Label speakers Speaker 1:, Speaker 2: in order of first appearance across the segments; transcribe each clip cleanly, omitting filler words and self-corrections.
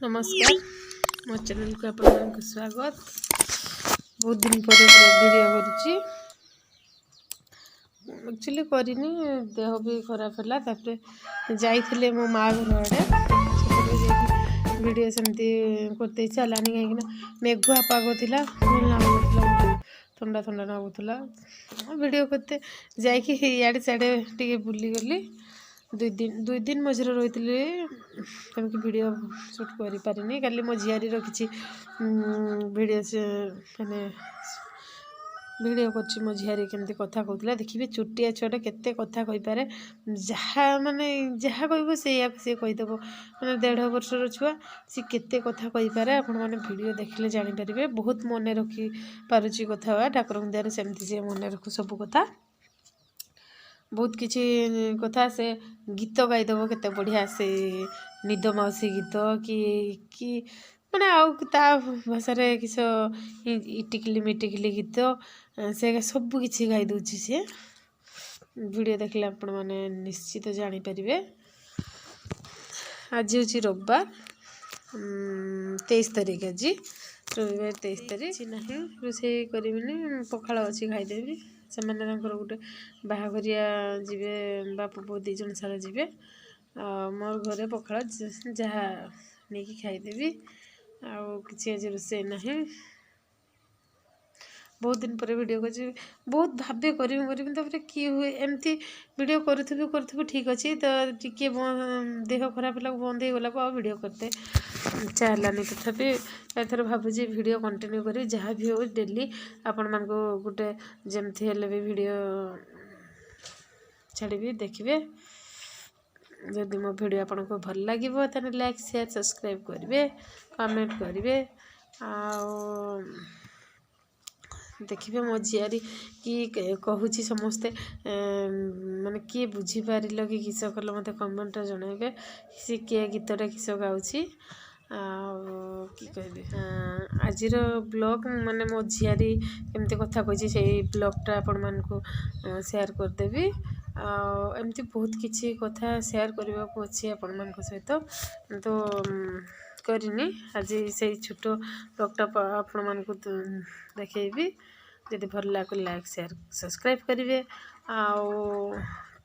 Speaker 1: नमस्कार मो चैनल को आपको स्वागत। बहुत दिन पर वीडियो करुच्ची एक्चुअली करनी देह भी खराब है जाइए मो माँ घर आड़े वीडियो सेमती करते इच्छा है कहीं मेघुआ पाग था थंडा थंडा लगुला वीडियो करते जाड़े साड़े टे बुली गली दुई दिन मझे रही कमी वीडियो शूट कर पारे कल मो झियारी किसी वीडियो से मैंने वीडियो कर मो झियारी केमती कथा कहूला देखिए चुटिया छुआटा केते कथा कहीपे जहाँ माने जहाँ कह सी कहीदेव मैंने 1.5 वर्षर छुआ सी केते कथा कहीपे आपण मैंने वीडियो देखले जानीपारे बहुत मन रखी पारुची कथा ठाकुर दयार सेमती सी मन रखू सब कथा बहुत किसी कथा से गीत गाईदेव केते बढ़िया से निद मौसी गीत कि मैंने भाषा किस इटिकिली मिटिकिली गीत से सब किसी गाई दूची सी वीडियो देखले आपण मैंने निश्चित जानीपारे। आज हूँ रविवार 23 तारीख आज रविवार 23 तारीख ना रोसे करी पखाड़ अच्छी खाईदेवी से गोटे बाहाघरिया जीवे बापू पु 2 जन सारा जीवे मोर घरे पखाड़ जहाँ नहीं खाईदेवी आउ कि आज रोसे ना बहुत दिन पर वीडियो कर बहुत भावे करी किए हुए एमती वीडियो करूँ ठीक अच्छे तो टी देह खराब है बंद हो गला आ वीडियो करते इच्छा है तथापि एथर भावुँ वीडियो कंटिन्यू करी जहाँ भी हो डेली आपण मान गोटे जमती हेल्ले भी वीडियो छाड़ी देखिए जदि मो वीडियो आपन को भल लगे तो लाइक शेयर सब्सक्राइब करेंगे कमेंट करेंगे आ देखिए मो झियारी कि कहूँ समस्ते माने किए बुझीपार कि किस कल मत कमेंट जनइबे सी किए गीतटा किस गाँची कि कह आज ब्लॉग माने मो झियारी केमती कथा कही से ब्लॉगटा आपण मान को शेयर करदेवी एमती बहुत किसी कथा शेयर करने को अच्छी आपण मान सहित तो करनी आज से छोट ब्लॉगटा आपण मान को देखी जदि भल लगे लाइक शेयर सब्सक्राइब करेंगे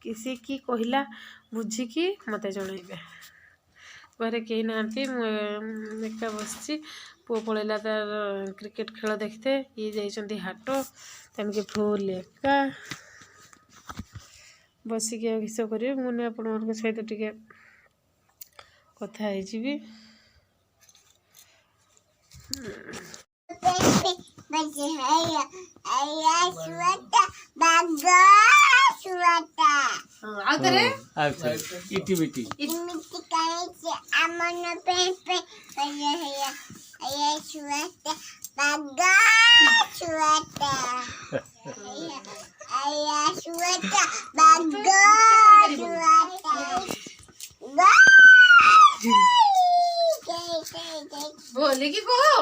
Speaker 1: किसी की कहला बुझिकी मत जनइबे घरे कहीं ना एका बस पु पलैला तार क्रिकेट खेल देखते ये जाइए हाट तेणुक फुल एका बसिक किस करेंगे मुझे आपण सहित टे कथा जी बोले कि कहो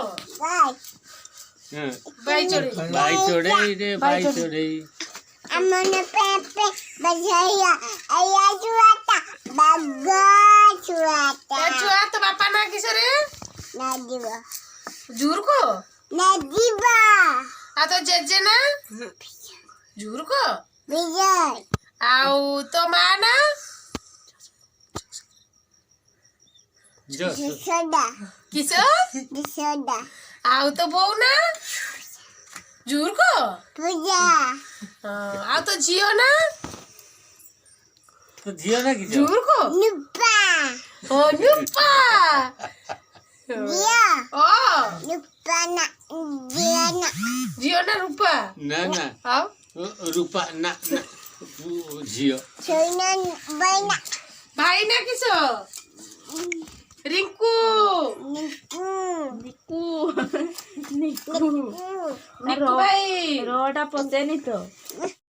Speaker 1: बाई चोड़े
Speaker 2: अमन पेपे बजाया आया छुआता
Speaker 1: तो बापा ना किस रे
Speaker 2: ना जीवा
Speaker 1: जूर को
Speaker 2: ना जीवा
Speaker 1: आ तो जेजे ना जूर को
Speaker 2: विजय
Speaker 1: आउ तो माँ ना
Speaker 2: सोडा
Speaker 1: किस
Speaker 2: सोडा
Speaker 1: आउ तो बो ना जूर को
Speaker 2: पूजा
Speaker 1: आउ तो जियो ना जूर को
Speaker 2: नुपा
Speaker 1: ओ नुपा
Speaker 2: जिया
Speaker 1: ओ
Speaker 2: नुपा ना
Speaker 1: जियो ना रूपा
Speaker 3: ना
Speaker 1: आउ
Speaker 3: रूपा ना जियो
Speaker 2: सोना बैना
Speaker 1: भाई ना किसो रिंकू
Speaker 2: निकू
Speaker 1: निकू भाई
Speaker 4: रोटा पसेनी तो